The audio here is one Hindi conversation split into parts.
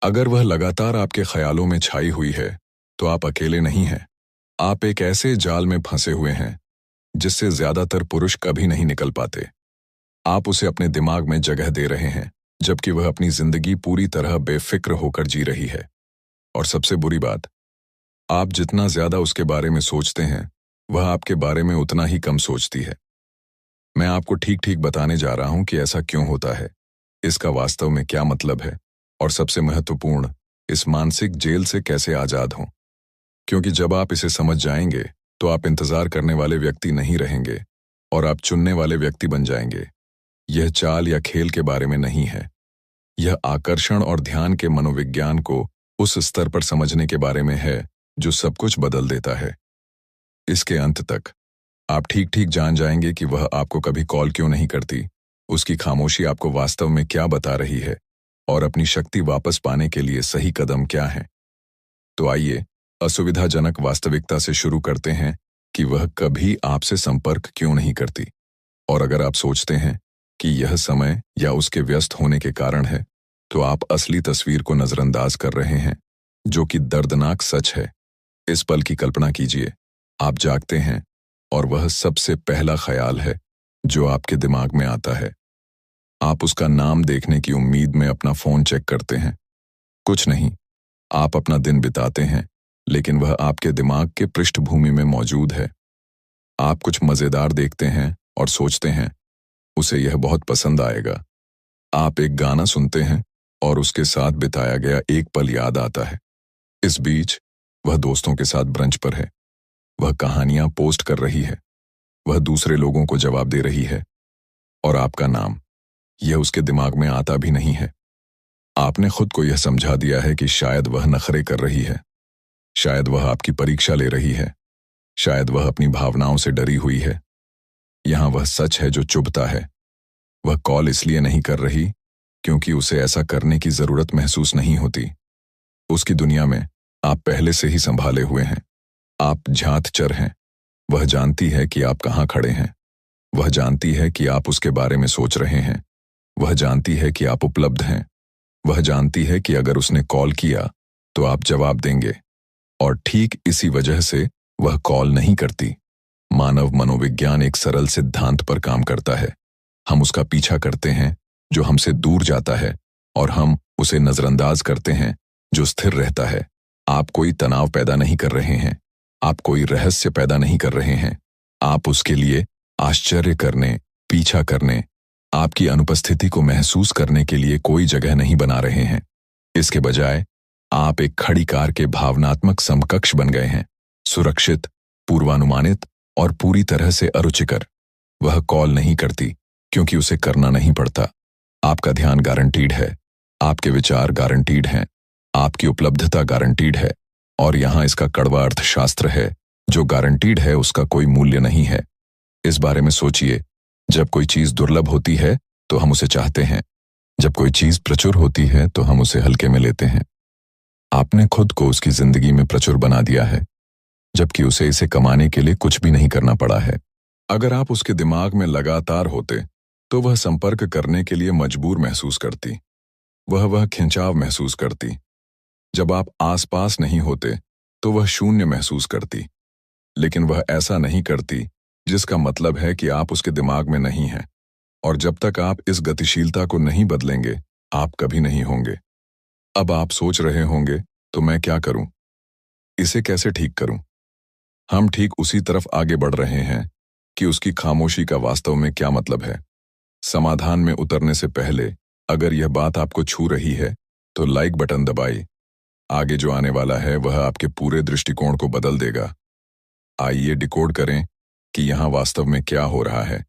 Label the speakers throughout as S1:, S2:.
S1: अगर वह लगातार आपके ख्यालों में छाई हुई है, तो आप अकेले नहीं हैं। आप एक ऐसे जाल में फंसे हुए हैं, जिससे ज्यादातर पुरुष कभी नहीं निकल पाते। आप उसे अपने दिमाग में जगह दे रहे हैं, जबकि वह अपनी जिंदगी पूरी तरह बेफिक्र होकर जी रही है। और सबसे बुरी बात, आप जितना ज्यादा उसके बारे में सोचते हैं, वह आपके बारे में उतना ही कम सोचती है। मैं आपको ठीक ठीक बताने जा रहा हूं कि ऐसा क्यों होता है, इसका वास्तव में क्या मतलब है, और सबसे महत्वपूर्ण, इस मानसिक जेल से कैसे आजाद हों। क्योंकि जब आप इसे समझ जाएंगे, तो आप इंतजार करने वाले व्यक्ति नहीं रहेंगे और आप चुनने वाले व्यक्ति बन जाएंगे। यह चाल या खेल के बारे में नहीं है। यह आकर्षण और ध्यान के मनोविज्ञान को उस स्तर पर समझने के बारे में है, जो सब कुछ बदल देता है। इसके अंत तक आप ठीक ठीक जान जाएंगे कि वह आपको कभी कॉल क्यों नहीं करती, उसकी खामोशी आपको वास्तव में क्या बता रही है, और अपनी शक्ति वापस पाने के लिए सही कदम क्या है। तो आइए असुविधाजनक वास्तविकता से शुरू करते हैं कि वह कभी आपसे संपर्क क्यों नहीं करती। और अगर आप सोचते हैं कि यह समय या उसके व्यस्त होने के कारण है, तो आप असली तस्वीर को नजरअंदाज कर रहे हैं, जो कि दर्दनाक सच है। इस पल की कल्पना कीजिए, आप जागते हैं और वह सबसे पहला ख्याल है जो आपके दिमाग में आता है। आप उसका नाम देखने की उम्मीद में अपना फोन चेक करते हैं। कुछ नहीं, आप अपना दिन बिताते हैं, लेकिन वह आपके दिमाग के पृष्ठभूमि में मौजूद है। आप कुछ मजेदार देखते हैं और सोचते हैं, उसे यह बहुत पसंद आएगा। आप एक गाना सुनते हैं और उसके साथ बिताया गया एक पल याद आता है। इस बीच वह दोस्तों के साथ ब्रंच पर है, वह कहानियां पोस्ट कर रही है, वह दूसरे लोगों को जवाब दे रही है, और आपका नाम, यह उसके दिमाग में आता भी नहीं है। आपने खुद को यह समझा दिया है कि शायद वह नखरे कर रही है, शायद वह आपकी परीक्षा ले रही है, शायद वह अपनी भावनाओं से डरी हुई है। यहां वह सच है जो चुभता है। वह कॉल इसलिए नहीं कर रही क्योंकि उसे ऐसा करने की जरूरत महसूस नहीं होती। उसकी दुनिया में आप पहले से ही संभाले हुए हैं। आप झांत-चर हैं। वह जानती है कि आप कहां खड़े हैं। वह जानती है कि आप उसके बारे में सोच रहे हैं। वह जानती है कि आप उपलब्ध हैं। वह जानती है कि अगर उसने कॉल किया तो आप जवाब देंगे, और ठीक इसी वजह से वह कॉल नहीं करती। मानव मनोविज्ञान एक सरल सिद्धांत पर काम करता है। हम उसका पीछा करते हैं जो हमसे दूर जाता है, और हम उसे नजरअंदाज करते हैं जो स्थिर रहता है। आप कोई तनाव पैदा नहीं कर रहे हैं, आप कोई रहस्य पैदा नहीं कर रहे हैं। आप उसके लिए आश्चर्य करने, पीछा करने, आपकी अनुपस्थिति को महसूस करने के लिए कोई जगह नहीं बना रहे हैं। इसके बजाय आप एक खड़ी कार के भावनात्मक समकक्ष बन गए हैं, सुरक्षित, पूर्वानुमानित और पूरी तरह से अरुचिकर। वह कॉल नहीं करती क्योंकि उसे करना नहीं पड़ता। आपका ध्यान गारंटीड है, आपके विचार गारंटीड हैं, आपकी उपलब्धता गारंटीड है, और यहां इसका कड़वा अर्थशास्त्र है, जो गारंटीड है उसका कोई मूल्य नहीं है। इस बारे में सोचिए, जब कोई चीज दुर्लभ होती है तो हम उसे चाहते हैं, जब कोई चीज प्रचुर होती है तो हम उसे हल्के में लेते हैं। आपने खुद को उसकी जिंदगी में प्रचुर बना दिया है, जबकि उसे इसे कमाने के लिए कुछ भी नहीं करना पड़ा है। अगर आप उसके दिमाग में लगातार होते, तो वह संपर्क करने के लिए मजबूर महसूस करती। वह खिंचाव महसूस करती। जब आप आसपास नहीं होते, तो वह शून्य महसूस करती। लेकिन वह ऐसा नहीं करती, जिसका मतलब है कि आप उसके दिमाग में नहीं हैं। और जब तक आप इस गतिशीलता को नहीं बदलेंगे, आप कभी नहीं होंगे। अब आप सोच रहे होंगे, तो मैं क्या करूं? इसे कैसे ठीक करूं? हम ठीक उसी तरफ आगे बढ़ रहे हैं कि उसकी खामोशी का वास्तव में क्या मतलब है। समाधान में उतरने से पहले, अगर यह बात आपको छू रही है, तो लाइक बटन दबाइए। आगे जो आने वाला है वह आपके पूरे दृष्टिकोण को बदल देगा। आइए डिकोड करें कि यहाँ वास्तव में क्या हो रहा है।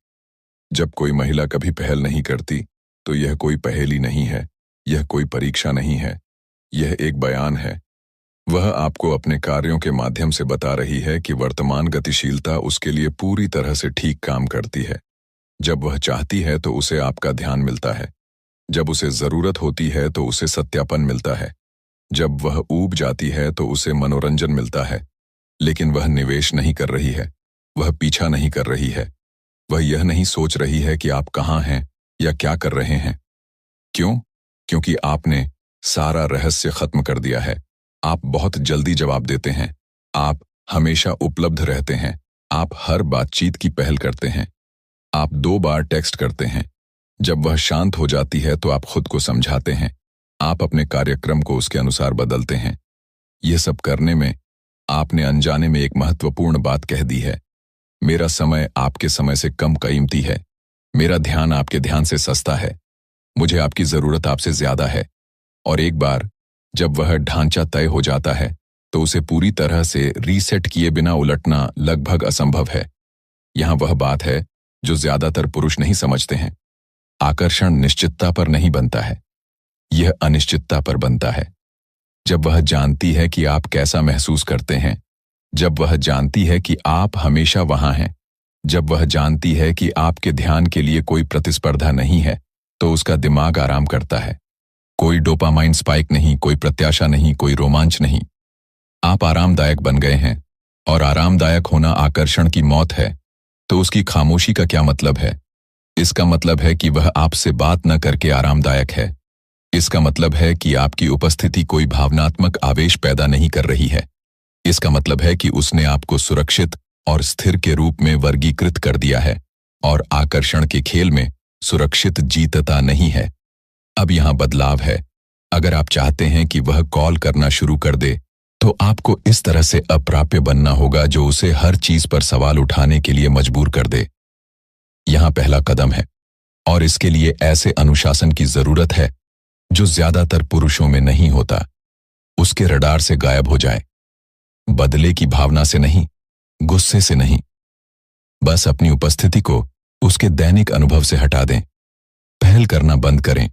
S1: जब कोई महिला कभी पहल नहीं करती, तो यह कोई पहेली नहीं है, यह कोई परीक्षा नहीं है, यह एक बयान है। वह आपको अपने कार्यों के माध्यम से बता रही है कि वर्तमान गतिशीलता उसके लिए पूरी तरह से ठीक काम करती है। जब वह चाहती है तो उसे आपका ध्यान मिलता है, जब उसे जरूरत होती है तो उसे सत्यापन मिलता है, जब वह ऊब जाती है तो उसे मनोरंजन मिलता है। लेकिन वह निवेश नहीं कर रही है, वह पीछा नहीं कर रही है, वह यह नहीं सोच रही है कि आप कहाँ हैं या क्या कर रहे हैं। क्यों? क्योंकि आपने सारा रहस्य खत्म कर दिया है। आप बहुत जल्दी जवाब देते हैं। आप हमेशा उपलब्ध रहते हैं। आप हर बातचीत की पहल करते हैं। आप 2 बार टेक्स्ट करते हैं। जब वह शांत हो जाती है तो आप खुद को समझाते हैं। आप अपने कार्यक्रम को उसके अनुसार बदलते हैं। यह सब करने में आपने अनजाने में एक महत्वपूर्ण बात कह दी है। मेरा समय आपके समय से कम कीमती है। मेरा ध्यान आपके ध्यान से सस्ता है। मुझे आपकी जरूरत आपसे ज्यादा है। और एक बार जब वह ढांचा तय हो जाता है तो उसे पूरी तरह से रीसेट किए बिना उलटना लगभग असंभव है। यहां वह बात है जो ज्यादातर पुरुष नहीं समझते हैं। आकर्षण निश्चितता पर नहीं बनता है, यह अनिश्चितता पर बनता है। जब वह जानती है कि आप कैसा महसूस करते हैं, जब वह जानती है कि आप हमेशा वहां हैं, जब वह जानती है कि आपके ध्यान के लिए कोई प्रतिस्पर्धा नहीं है, तो उसका दिमाग आराम करता है। कोई डोपामाइन स्पाइक नहीं, कोई प्रत्याशा नहीं, कोई रोमांच नहीं। आप आरामदायक बन गए हैं, और आरामदायक होना आकर्षण की मौत है। तो उसकी खामोशी का क्या मतलब है? इसका मतलब है कि वह आपसे बात न करके आरामदायक है। इसका मतलब है कि आपकी उपस्थिति कोई भावनात्मक आवेश पैदा नहीं कर रही है। इसका मतलब है कि उसने आपको सुरक्षित और स्थिर के रूप में वर्गीकृत कर दिया है, और आकर्षण के खेल में सुरक्षित जीतता नहीं है। अब यहां बदलाव है। अगर आप चाहते हैं कि वह कॉल करना शुरू कर दे, तो आपको इस तरह से अप्राप्य बनना होगा जो उसे हर चीज पर सवाल उठाने के लिए मजबूर कर दे। यहां पहला कदम है, और इसके लिए ऐसे अनुशासन की जरूरत है जो ज्यादातर पुरुषों में नहीं होता। उसके रडार से गायब हो जाए। बदले की भावना से नहीं, गुस्से से नहीं। बस अपनी उपस्थिति को उसके दैनिक अनुभव से हटा दें। पहल करना बंद करें।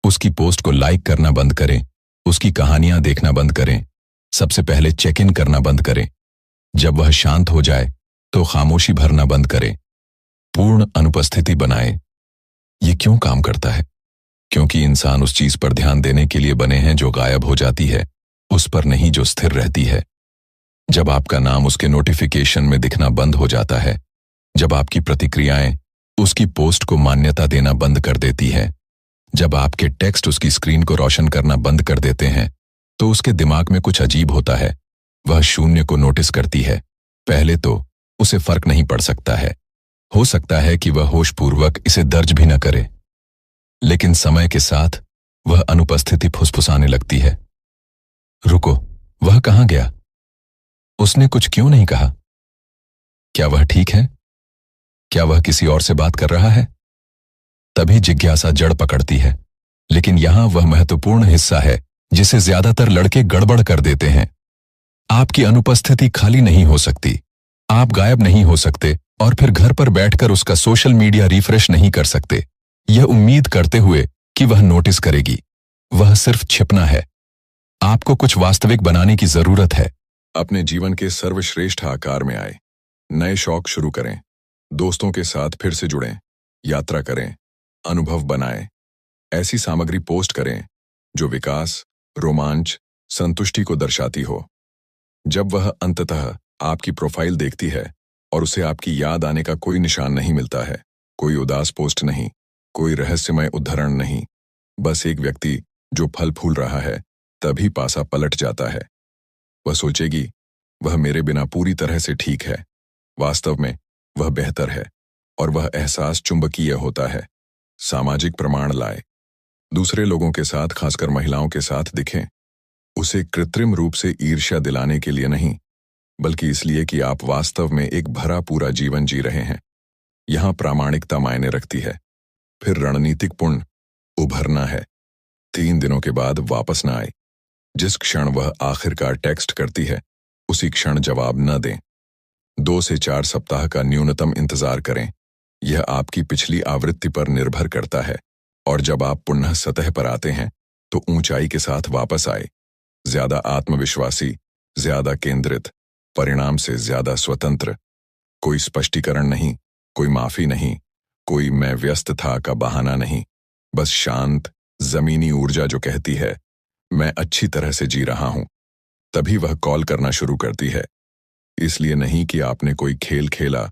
S1: उसकी पोस्ट को लाइक करना बंद करें। उसकी कहानियां देखना बंद करें। सबसे पहले चेक इन करना बंद करें। जब वह शांत हो जाए तो खामोशी भरना बंद करें। पूर्ण अनुपस्थिति बनाए। ये क्यों काम करता है? क्योंकि इंसान उस चीज पर ध्यान देने के लिए बने हैं जो गायब हो जाती है, उस पर नहीं जो स्थिर रहती है। जब आपका नाम उसके नोटिफिकेशन में दिखना बंद हो जाता है, जब आपकी प्रतिक्रियाएं उसकी पोस्ट को मान्यता देना बंद कर देती है, जब आपके टेक्स्ट उसकी स्क्रीन को रोशन करना बंद कर देते हैं, तो उसके दिमाग में कुछ अजीब होता है। वह शून्य को नोटिस करती है। पहले तो उसे फर्क नहीं पड़ सकता है। हो सकता है कि वह होशपूर्वक इसे दर्ज भी न करे, लेकिन समय के साथ वह अनुपस्थिति फुसफुसाने लगती है। रुको, वह कहां गया? उसने कुछ क्यों नहीं कहा? क्या वह ठीक है? क्या वह किसी और से बात कर रहा है? तभी जिज्ञासा जड़ पकड़ती है। लेकिन यहां वह महत्वपूर्ण हिस्सा है जिसे ज्यादातर लड़के गड़बड़ कर देते हैं। आपकी अनुपस्थिति खाली नहीं हो सकती। आप गायब नहीं हो सकते और फिर घर पर बैठकर उसका सोशल मीडिया रिफ्रेश नहीं कर सकते, यह उम्मीद करते हुए कि वह नोटिस करेगी। वह सिर्फ छिपना है। आपको कुछ वास्तविक बनाने की जरूरत है। अपने जीवन के सर्वश्रेष्ठ आकार में आए। नए शौक शुरू करें। दोस्तों के साथ फिर से जुड़ें। यात्रा करें। अनुभव बनाएं। ऐसी सामग्री पोस्ट करें जो विकास, रोमांच, संतुष्टि को दर्शाती हो। जब वह अंततः आपकी प्रोफाइल देखती है और उसे आपकी याद आने का कोई निशान नहीं मिलता है, कोई उदास पोस्ट नहीं, कोई रहस्यमय उद्धरण नहीं, बस एक व्यक्ति जो फल फूल रहा है, तभी पासा पलट जाता है। वह सोचेगी, वह मेरे बिना पूरी तरह से ठीक है। वास्तव में वह बेहतर है, और वह एहसास चुंबकीय होता है। सामाजिक प्रमाण लाए। दूसरे लोगों के साथ, खासकर महिलाओं के साथ दिखें। उसे कृत्रिम रूप से ईर्ष्या दिलाने के लिए नहीं, बल्कि इसलिए कि आप वास्तव में एक भरा पूरा जीवन जी रहे हैं। यहां प्रामाणिकता मायने रखती है। फिर रणनीतिक पुण्य उभरना है। 3 दिनों के बाद वापस न आए। जिस क्षण वह आखिरकार टेक्स्ट करती है, उसी क्षण जवाब न दें। 2 से 4 सप्ताह का न्यूनतम इंतजार करें। यह आपकी पिछली आवृत्ति पर निर्भर करता है, और जब आप पुनः सतह पर आते हैं तो ऊंचाई के साथ वापस आए। ज्यादा आत्मविश्वासी, ज्यादा केंद्रित, परिणाम से ज्यादा स्वतंत्र। कोई स्पष्टीकरण नहीं, कोई माफी नहीं, कोई मैं व्यस्त था का बहाना नहीं। बस शांत, जमीनी ऊर्जा जो कहती है, मैं अच्छी तरह से जी रहा हूं। तभी वह कॉल करना शुरू करती है। इसलिए नहीं कि आपने कोई खेल खेला,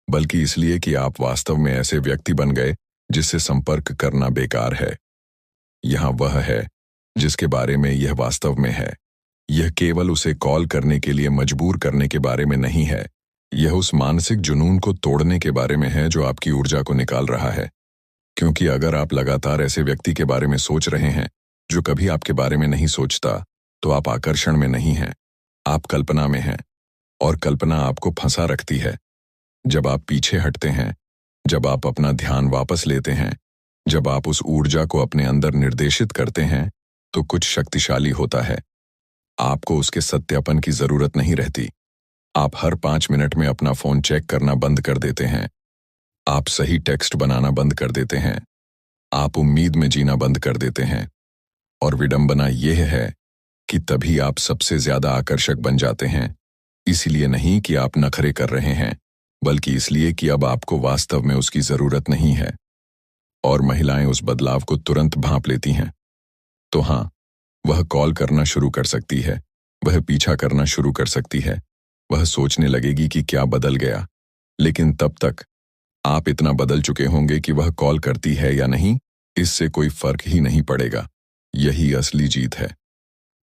S1: बल्कि इसलिए कि आप वास्तव में ऐसे व्यक्ति बन गए जिससे संपर्क करना बेकार है। यहां वह है जिसके बारे में यह वास्तव में है। यह केवल उसे कॉल करने के लिए मजबूर करने के बारे में नहीं है। यह उस मानसिक जुनून को तोड़ने के बारे में है जो आपकी ऊर्जा को निकाल रहा है। क्योंकि अगर आप लगातार ऐसे व्यक्ति के बारे में सोच रहे हैं जो कभी आपके बारे में नहीं सोचता, तो आप आकर्षण में नहीं हैं, आप कल्पना में हैं। और कल्पना आपको फंसा रखती है। जब आप पीछे हटते हैं, जब आप अपना ध्यान वापस लेते हैं, जब आप उस ऊर्जा को अपने अंदर निर्देशित करते हैं, तो कुछ शक्तिशाली होता है। आपको उसके सत्यापन की जरूरत नहीं रहती। आप हर 5 मिनट में अपना फोन चेक करना बंद कर देते हैं। आप सही टेक्स्ट बनाना बंद कर देते हैं। आप उम्मीद में जीना बंद कर देते हैं। और विडंबना यह है कि तभी आप सबसे ज्यादा आकर्षक बन जाते हैं। इसलिए नहीं कि आप नखरे कर रहे हैं, बल्कि इसलिए कि अब आपको वास्तव में उसकी जरूरत नहीं है। और महिलाएं उस बदलाव को तुरंत भांप लेती हैं। तो हाँ, वह कॉल करना शुरू कर सकती है, वह पीछा करना शुरू कर सकती है, वह सोचने लगेगी कि क्या बदल गया। लेकिन तब तक आप इतना बदल चुके होंगे कि वह कॉल करती है या नहीं, इससे कोई फर्क ही नहीं पड़ेगा। यही असली जीत है।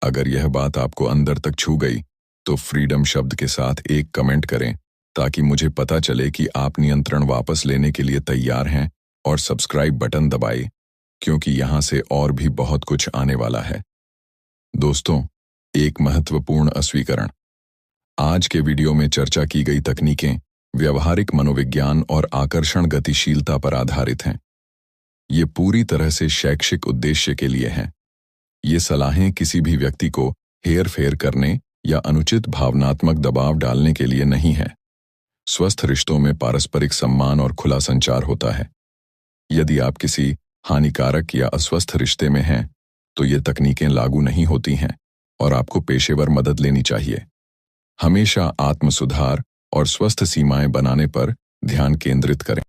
S1: अगर यह बात आपको अंदर तक छू गई, तो फ्रीडम शब्द के साथ एक कमेंट करें, ताकि मुझे पता चले कि आप नियंत्रण वापस लेने के लिए तैयार हैं। और सब्सक्राइब बटन दबाएं, क्योंकि यहां से और भी बहुत कुछ आने वाला है। दोस्तों, एक महत्वपूर्ण अस्वीकरण। आज के वीडियो में चर्चा की गई तकनीकें व्यवहारिक मनोविज्ञान और आकर्षण गतिशीलता पर आधारित हैं। ये पूरी तरह से शैक्षिक उद्देश्य के लिए हैं। ये सलाहें किसी भी व्यक्ति को हेरफेर करने या अनुचित भावनात्मक दबाव डालने के लिए नहीं है। स्वस्थ रिश्तों में पारस्परिक सम्मान और खुला संचार होता है। यदि आप किसी हानिकारक या अस्वस्थ रिश्ते में हैं, तो ये तकनीकें लागू नहीं होती हैं और आपको पेशेवर मदद लेनी चाहिए। हमेशा आत्म सुधार और स्वस्थ सीमाएं बनाने पर ध्यान केंद्रित करें।